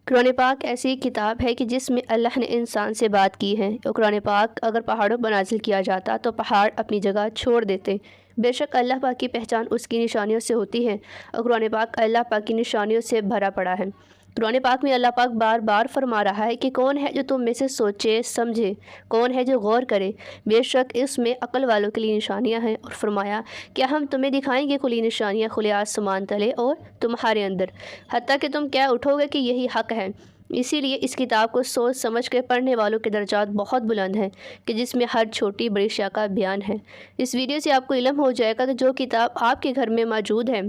قرآن پاک ایسی کتاب ہے کہ جس میں اللہ نے انسان سے بات کی ہے۔ اور قرآن پاک اگر پہاڑوں پر نازل کیا جاتا تو پہاڑ اپنی جگہ چھوڑ دیتے۔ بے شک اللہ پاک کی پہچان اس کی نشانیوں سے ہوتی ہے، اور قرآن پاک اللہ پاک کی نشانیوں سے بھرا پڑا ہے۔ قرآن پاک میں اللہ پاک بار بار فرما رہا ہے کہ کون ہے جو تم میں سے سوچے سمجھے، کون ہے جو غور کرے۔ بے شک اس میں عقل والوں کے لیے نشانیاں ہیں، اور فرمایا کہ ہم تمہیں دکھائیں گے کھلی نشانیاں کھلے آسمان تلے اور تمہارے اندر، حتیٰ کہ تم کیا اٹھو گے کہ یہی حق ہے۔ اسی لیے اس کتاب کو سوچ سمجھ کے پڑھنے والوں کے درجات بہت بلند ہیں، کہ جس میں ہر چھوٹی بڑی شے کا بیان ہے۔ اس ویڈیو سے آپ کو علم ہو جائے گا کہ جو کتاب آپ کے گھر میں موجود ہے،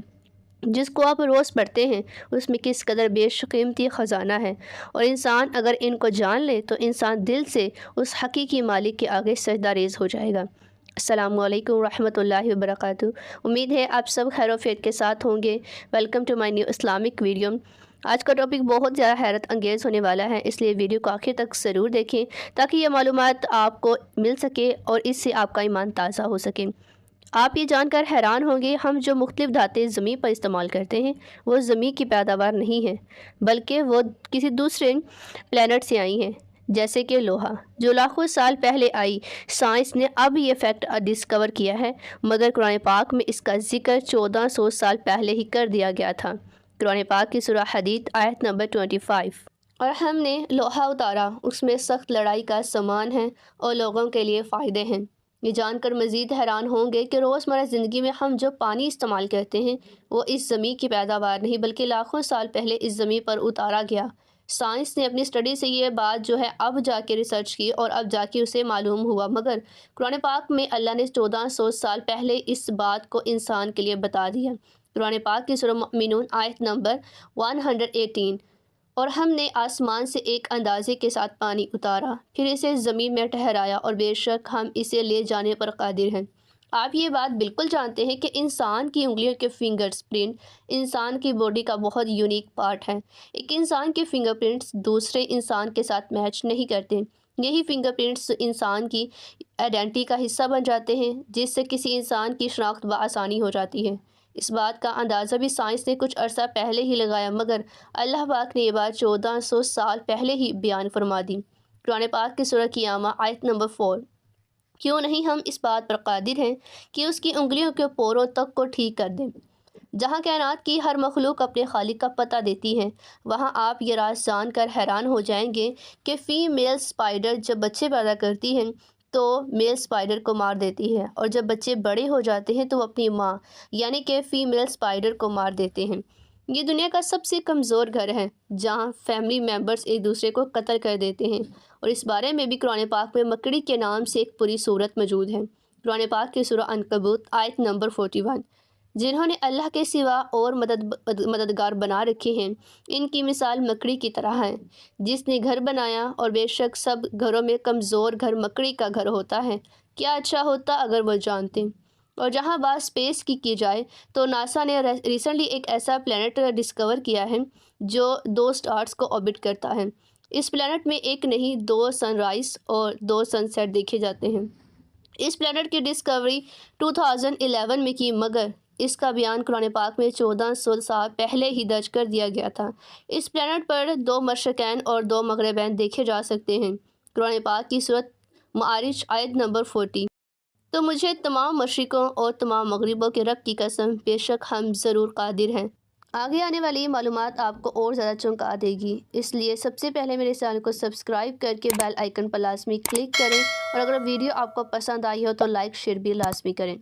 جس کو آپ روز پڑھتے ہیں، اس میں کس قدر بیش قیمتی خزانہ ہے، اور انسان اگر ان کو جان لے تو انسان دل سے اس حقیقی مالک کے آگے سجدہ ریز ہو جائے گا۔ السلام علیکم ورحمۃ اللہ وبرکاتہ۔ امید ہے آپ سب خیر و عافیت کے ساتھ ہوں گے۔ Welcome to my new Islamic video. آج کا ٹاپک بہت زیادہ حیرت انگیز ہونے والا ہے، اس لیے ویڈیو کو آخر تک ضرور دیکھیں تاکہ یہ معلومات آپ کو مل سکے اور اس سے آپ کا ایمان تازہ ہو سکے۔ آپ یہ جان کر حیران ہوں گے، ہم جو مختلف دھاتیں زمین پر استعمال کرتے ہیں وہ زمین کی پیداوار نہیں ہے، بلکہ وہ کسی دوسرے پلینٹ سے آئی ہیں، جیسے کہ لوہا، جو لاکھوں سال پہلے آئی۔ سائنس نے اب یہ فیکٹ ڈسکور کیا ہے، مگر قرآن پاک میں اس کا ذکر 1400 سال پہلے ہی کر دیا گیا تھا۔ قرآن پاک کی سورہ حدید آیت نمبر 25۔ اور ہم نے لوہا اتارا، اس میں سخت لڑائی کا سامان ہے اور لوگوں کے لیے فائدے ہیں۔ یہ جان کر مزید حیران ہوں گے کہ روزمرہ زندگی میں ہم جو پانی استعمال کرتے ہیں وہ اس زمین کی پیداوار نہیں، بلکہ لاکھوں سال پہلے اس زمین پر اتارا گیا۔ سائنس نے اپنی اسٹڈی سے یہ بات جو ہے اب جا کے ریسرچ کی اور اب جا کے اسے معلوم ہوا، مگر قرآن پاک میں اللہ نے 1400 سال پہلے اس بات کو انسان کے لیے بتا دیا۔ قرآن پاک کی سورہ مؤمنون آیت نمبر 118۔ اور ہم نے آسمان سے ایک اندازے کے ساتھ پانی اتارا، پھر اسے زمین میں ٹھہرایا، اور بے شک ہم اسے لے جانے پر قادر ہیں۔ آپ یہ بات بالکل جانتے ہیں کہ انسان کی انگلیوں کے فنگرز پرنٹ انسان کی باڈی کا بہت یونیک پارٹ ہے۔ ایک انسان کے فنگر پرنٹس دوسرے انسان کے ساتھ میچ نہیں کرتے۔ یہی فنگر پرنٹس انسان کی آئیڈینٹی کا حصہ بن جاتے ہیں، جس سے کسی انسان کی شناخت بآسانی ہو جاتی ہے۔ اس بات کا اندازہ بھی سائنس نے کچھ عرصہ پہلے ہی لگایا، مگر اللہ پاک نے یہ بات 1400 سال پہلے ہی بیان فرما دی۔ قرآن پاک کی سورہ قیامہ آیت نمبر 4۔ کیوں نہیں ہم اس بات پر قادر ہیں کہ اس کی انگلیوں کے پوروں تک کو ٹھیک کر دیں۔ جہاں کائنات کی ہر مخلوق اپنے خالق کا پتہ دیتی ہے، وہاں آپ یہ راز جان کر حیران ہو جائیں گے کہ فیمیل اسپائڈر جب بچے پیدا کرتی ہیں تو میل اسپائڈر کو مار دیتی ہے، اور جب بچے بڑے ہو جاتے ہیں تو وہ اپنی ماں یعنی کہ فیمیل اسپائڈر کو مار دیتے ہیں۔ یہ دنیا کا سب سے کمزور گھر ہے، جہاں فیملی ممبرز ایک دوسرے کو قتل کر دیتے ہیں، اور اس بارے میں بھی قرآن پاک میں مکڑی کے نام سے ایک پوری صورت موجود ہے۔ قرآن پاک کی سورہ عنکبوت آیت نمبر 41۔ جنہوں نے اللہ کے سوا اور مددگار بنا رکھے ہیں، ان کی مثال مکڑی کی طرح ہے جس نے گھر بنایا، اور بے شک سب گھروں میں کمزور گھر مکڑی کا گھر ہوتا ہے۔ کیا اچھا ہوتا اگر وہ جانتے۔ اور جہاں بات اسپیس کی جائے تو ناسا نے ریسنٹلی ایک ایسا پلینٹ ڈسکور کیا ہے جو 2 سٹارز کو آربٹ کرتا ہے۔ اس پلینٹ میں ایک نہیں 2 سن رائز اور 2 سن سیٹ دیکھے جاتے ہیں۔ اس پلینٹ کی ڈسکوری 2011 میں کی، مگر اس کا بیان قرآن پاک میں 1400 سال پہلے ہی درج کر دیا گیا تھا۔ اس پلینٹ پر 2 مشرقین اور 2 مغربین دیکھے جا سکتے ہیں۔ قرآن پاک کی سورۃ معارج آیت نمبر 40۔ تو مجھے تمام مشرقوں اور تمام مغربوں کے رب کی قسم، بے شک ہم ضرور قادر ہیں۔ آگے آنے والی معلومات آپ کو اور زیادہ چونکا دے گی، اس لیے سب سے پہلے میرے چینل کو سبسکرائب کر کے بیل آئیکن پر لازمی کلک کریں، اور اگر ویڈیو آپ کو پسند آئی ہو تو لائک شیئر بھی لازمی کریں۔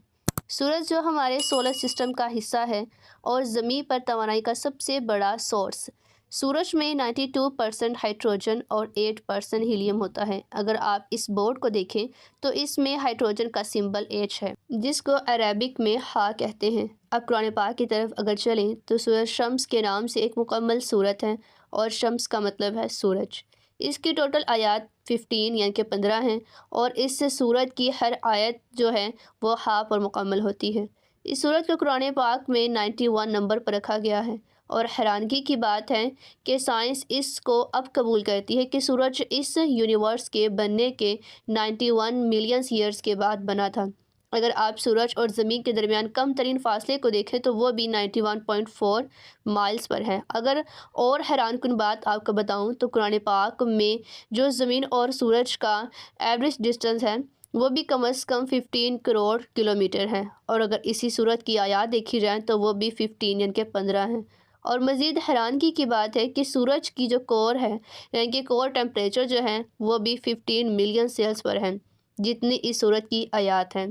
سورج جو ہمارے سولر سسٹم کا حصہ ہے اور زمین پر توانائی کا سب سے بڑا سورس، سورج میں 92% ہائیڈروجن اور 8% ہیلیم ہوتا ہے۔ اگر آپ اس بورڈ کو دیکھیں تو اس میں ہائیڈروجن کا سمبل H ہے، جس کو عربک میں ہا کہتے ہیں۔ اب قرآن پاک کی طرف اگر چلیں تو سورۃ شمس کے نام سے ایک مکمل سورت ہے، اور شمس کا مطلب ہے سورج۔ اس کی ٹوٹل آیات 15 یعنی کہ 15 ہیں، اور اس سے سورت کی ہر آیت جو ہے وہ ہا پر مکمل ہوتی ہے۔ اس سورت کو قرآن پاک میں 91 نمبر پر رکھا گیا ہے، اور حیرانگی کی بات ہے کہ سائنس اس کو اب قبول کرتی ہے کہ سورج اس یونیورس کے بننے کے 91 ملین ایئرز کے بعد بنا تھا۔ اگر آپ سورج اور زمین کے درمیان کم ترین فاصلے کو دیکھیں تو وہ بھی 91.4 مائلز پر ہے۔ اگر اور حیران کن بات آپ کو بتاؤں تو قرآن پاک میں جو زمین اور سورج کا ایوریج ڈسٹنس ہے وہ بھی کم از کم 15 کروڑ کلومیٹر ہے، اور اگر اسی صورت کی آیات دیکھی جائیں تو وہ بھی 15 یعنی کہ 15 ہیں۔ اور مزید حیرانگی کی بات ہے کہ سورج کی جو کور ہے یعنی کہ کور ٹیمپریچر جو ہے وہ بھی 15 ملین سیلس پر ہے، جتنی اس صورت کی آیات ہیں۔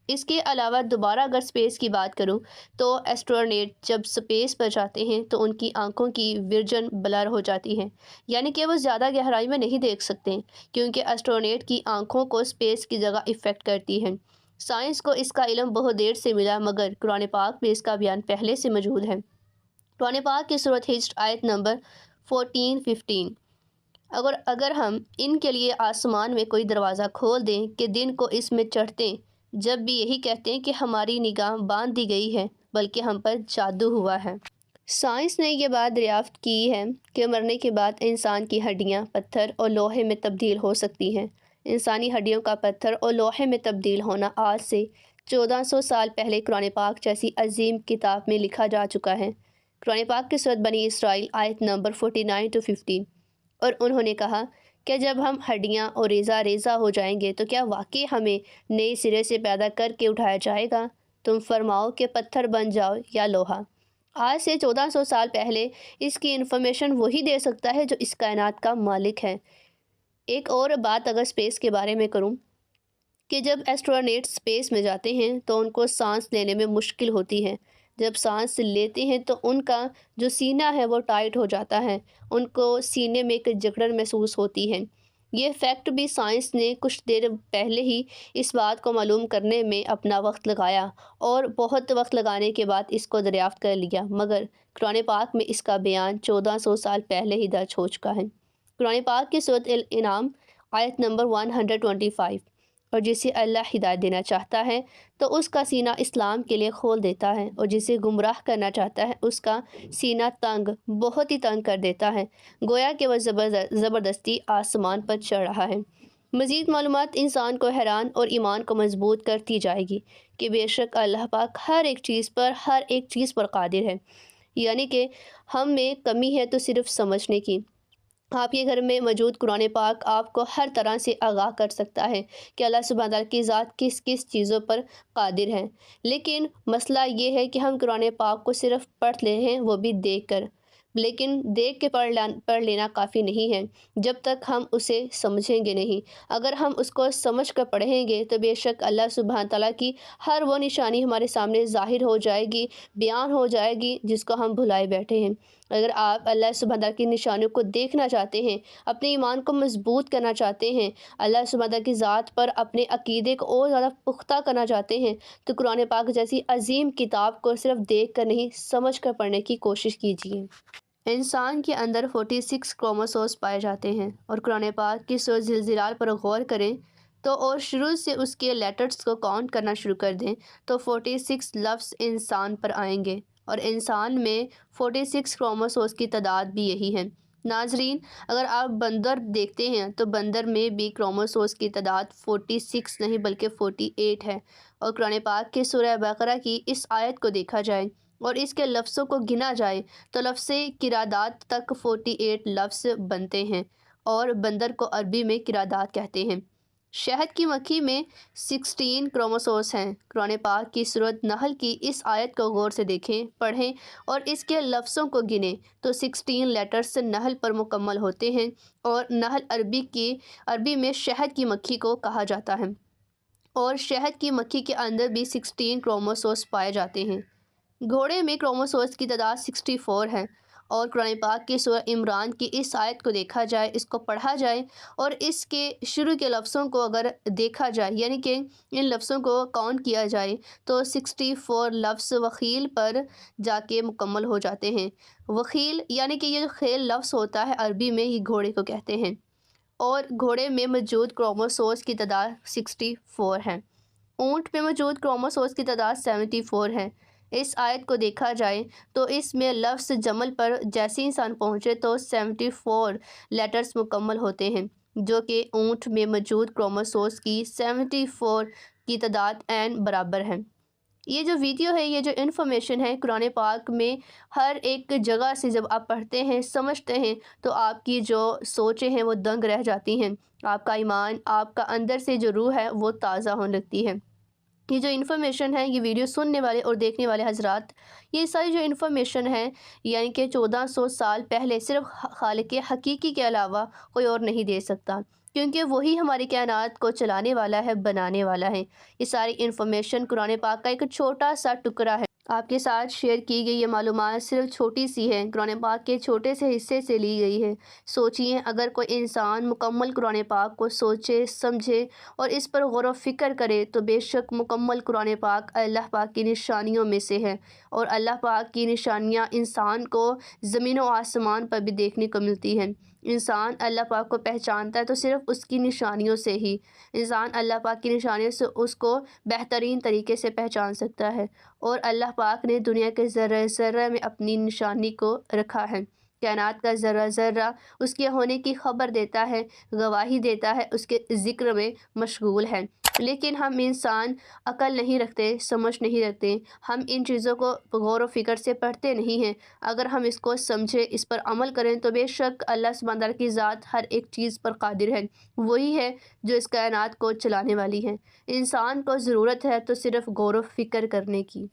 اس کے علاوہ دوبارہ اگر سپیس کی بات کروں تو ایسٹرونیٹ جب سپیس پر جاتے ہیں تو ان کی آنکھوں کی ویژن بلر ہو جاتی ہے، یعنی کہ وہ زیادہ گہرائی میں نہیں دیکھ سکتے کیونکہ ایسٹرونیٹ کی آنکھوں کو سپیس کی جگہ افیکٹ کرتی ہے۔ سائنس کو اس کا علم بہت دیر سے ملا، مگر قرآن پاک میں اس کا بیان پہلے سے موجود ہے۔ قرآن پاک کی سورۃ ہجر آیت نمبر 14-15۔ اگر ہم ان کے لیے آسمان میں کوئی دروازہ کھول دیں کہ دن کو اس میں چڑھتے، جب بھی یہی کہتے ہیں کہ ہماری نگاہ باندھ دی گئی ہے بلکہ ہم پر جادو ہوا ہے۔ سائنس نے یہ بات دریافت کی ہے کہ مرنے کے بعد انسان کی ہڈیاں پتھر اور لوہے میں تبدیل ہو سکتی ہیں۔ انسانی ہڈیوں کا پتھر اور لوہے میں تبدیل ہونا آج سے 1400 سال پہلے قرآن پاک جیسی عظیم کتاب میں لکھا جا چکا ہے۔ قرآن پاک کی سورۃ بنی اسرائیل آیت نمبر 49-50۔ اور انہوں نے کہا کہ جب ہم ہڈیاں اور ریزہ ریزہ ہو جائیں گے تو کیا واقعی ہمیں نئے سرے سے پیدا کر کے اٹھایا جائے گا؟ تم فرماؤ کہ پتھر بن جاؤ یا لوہا۔ آج سے 1400 سال پہلے اس کی انفارمیشن وہی دے سکتا ہے جو اس کائنات کا مالک ہے۔ ایک اور بات اگر سپیس کے بارے میں کروں کہ جب ایسٹرونیٹ سپیس میں جاتے ہیں تو ان کو سانس لینے میں مشکل ہوتی ہے۔ جب سانس لیتے ہیں تو ان کا جو سینہ ہے وہ ٹائٹ ہو جاتا ہے، ان کو سینے میں ایک جکڑن محسوس ہوتی ہے۔ یہ فیکٹ بھی سائنس نے کچھ دیر پہلے ہی اس بات کو معلوم کرنے میں اپنا وقت لگایا اور بہت وقت لگانے کے بعد اس کو دریافت کر لیا، مگر قرآن پاک میں اس کا بیان 1400 سال پہلے ہی درج ہو چکا ہے۔ قرآن پاک کی سورۃ الانعام آیت نمبر 125۔ اور جسے اللہ ہدایت دینا چاہتا ہے تو اس کا سینہ اسلام کے لیے کھول دیتا ہے، اور جسے گمراہ کرنا چاہتا ہے اس کا سینہ بہت ہی تنگ کر دیتا ہے، گویا کہ وہ زبردستی آسمان پر چڑھ رہا ہے۔ مزید معلومات انسان کو حیران اور ایمان کو مضبوط کرتی جائے گی کہ بے شک اللہ پاک ہر ایک چیز پر قادر ہے، یعنی کہ ہم میں کمی ہے تو صرف سمجھنے کی۔ آپ کے گھر میں موجود قرآن پاک آپ کو ہر طرح سے آگاہ کر سکتا ہے کہ اللہ سبحانہ تعالیٰ کی ذات کس کس چیزوں پر قادر ہے، لیکن مسئلہ یہ ہے کہ ہم قرآن پاک کو صرف پڑھ لے ہیں، وہ بھی دیکھ کر، لیکن دیکھ کے پڑھ لینا کافی نہیں ہے جب تک ہم اسے سمجھیں گے نہیں۔ اگر ہم اس کو سمجھ کر پڑھیں گے تو بے شک اللہ سبحانہ تعالیٰ کی ہر وہ نشانی ہمارے سامنے ظاہر ہو جائے گی، بیان ہو جائے گی جس کو ہم بھلائے بیٹھے ہیں۔ اگر آپ اللہ سبحانہ تعالیٰ کی نشانیوں کو دیکھنا چاہتے ہیں، اپنے ایمان کو مضبوط کرنا چاہتے ہیں، اللہ سبحانہ تعالیٰ کی ذات پر اپنے عقیدے کو اور زیادہ پختہ کرنا چاہتے ہیں تو قرآن پاک جیسی عظیم کتاب کو صرف دیکھ کر نہیں سمجھ کر پڑھنے کی کوشش کیجیے۔ انسان کے اندر 46 کروموسومز پائے جاتے ہیں، اور قرآن پاک کی سورۃ زلزال پر غور کریں تو اور شروع سے اس کے لیٹرز کو کاؤنٹ کرنا شروع کر دیں تو 46 لفظ انسان پر آئیں گے، اور انسان میں 46 کروموسومز کی تعداد بھی یہی ہے۔ ناظرین، اگر آپ بندر دیکھتے ہیں تو بندر میں بھی کروموسومز کی تعداد 46 نہیں بلکہ 48 ہے، اور قرآن پاک کے سورہ بقرہ کی اس آیت کو دیکھا جائے اور اس کے لفظوں کو گنا جائے تو لفظ قرادات تک 48 لفظ بنتے ہیں، اور بندر کو عربی میں قرادات کہتے ہیں۔ شہد کی مکھی میں 16 کروموسومز ہیں۔ قرآن پاک کی سورۃ نحل کی اس آیت کو غور سے دیکھیں، پڑھیں اور اس کے لفظوں کو گنیں تو 16 لیٹرز نحل پر مکمل ہوتے ہیں، اور نحل عربی میں شہد کی مکھی کو کہا جاتا ہے، اور شہد کی مکھی کے اندر بھی 16 کروموسومز پائے جاتے ہیں۔ گھوڑے میں کروموسومز کی تعداد 64 ہے، اور قرآن پاک کی سورہ عمران کی اس آیت کو دیکھا جائے، اس کو پڑھا جائے اور اس کے شروع کے لفظوں کو اگر دیکھا جائے یعنی کہ ان لفظوں کو کاؤنٹ کیا جائے تو 64 لفظ وخیل پر جا کے مکمل ہو جاتے ہیں۔ وخیل یعنی کہ یہ جو خیل لفظ ہوتا ہے عربی میں ہی گھوڑے کو کہتے ہیں، اور گھوڑے میں موجود کروموسومز کی تعداد 64 ہے۔ اونٹ میں موجود کروموسومز کی تعداد 74 ہے۔ اس آیت کو دیکھا جائے تو اس میں لفظ جمل پر جیسے انسان پہنچے تو 74 لیٹرز مکمل ہوتے ہیں، جو کہ اونٹ میں موجود کروموسومز کی 74 کی تعداد عین برابر ہے۔ یہ جو ویڈیو ہے، یہ جو انفارمیشن ہے قرآن پاک میں ہر ایک جگہ سے جب آپ پڑھتے ہیں، سمجھتے ہیں، تو آپ کی جو سوچیں ہیں وہ دنگ رہ جاتی ہیں، آپ کا ایمان، آپ کا اندر سے جو روح ہے وہ تازہ ہونے لگتی ہے۔ یہ جو انفارمیشن ہے، یہ ویڈیو سننے والے اور دیکھنے والے حضرات، یہ ساری جو انفارمیشن ہے، یعنی کہ 1400 سال پہلے صرف خالق حقیقی کے علاوہ کوئی اور نہیں دے سکتا، کیونکہ وہی ہماری کائنات کو چلانے والا ہے، بنانے والا ہے۔ یہ ساری انفارمیشن قرآن پاک کا ایک چھوٹا سا ٹکڑا ہے۔ آپ کے ساتھ شیئر کی گئی یہ معلومات صرف چھوٹی سی ہے، قرآن پاک کے چھوٹے سے حصے سے لی گئی ہے۔ سوچئے، اگر کوئی انسان مکمل قرآن پاک کو سوچے، سمجھے اور اس پر غور و فکر کرے تو بے شک مکمل قرآن پاک اللہ پاک کی نشانیوں میں سے ہے، اور اللہ پاک کی نشانیاں انسان کو زمین و آسمان پر بھی دیکھنے کو ملتی ہیں۔ انسان اللہ پاک کو پہچانتا ہے تو صرف اس کی نشانیوں سے ہی۔ انسان اللہ پاک کی نشانیوں سے اس کو بہترین طریقے سے پہچان سکتا ہے، اور اللہ پاک نے دنیا کے ذرہ ذرہ میں اپنی نشانی کو رکھا ہے۔ کائنات کا ذرہ ذرہ اس کے ہونے کی خبر دیتا ہے، گواہی دیتا ہے، اس کے ذکر میں مشغول ہے۔ لیکن ہم انسان عقل نہیں رکھتے، سمجھ نہیں رکھتے، ہم ان چیزوں کو غور و فکر سے پڑھتے نہیں ہیں۔ اگر ہم اس کو سمجھیں، اس پر عمل کریں تو بے شک اللہ سبحانہ تعالیٰ کی ذات ہر ایک چیز پر قادر ہے، وہی ہے جو اس کائنات کو چلانے والی ہے۔ انسان کو ضرورت ہے تو صرف غور و فکر کرنے کی۔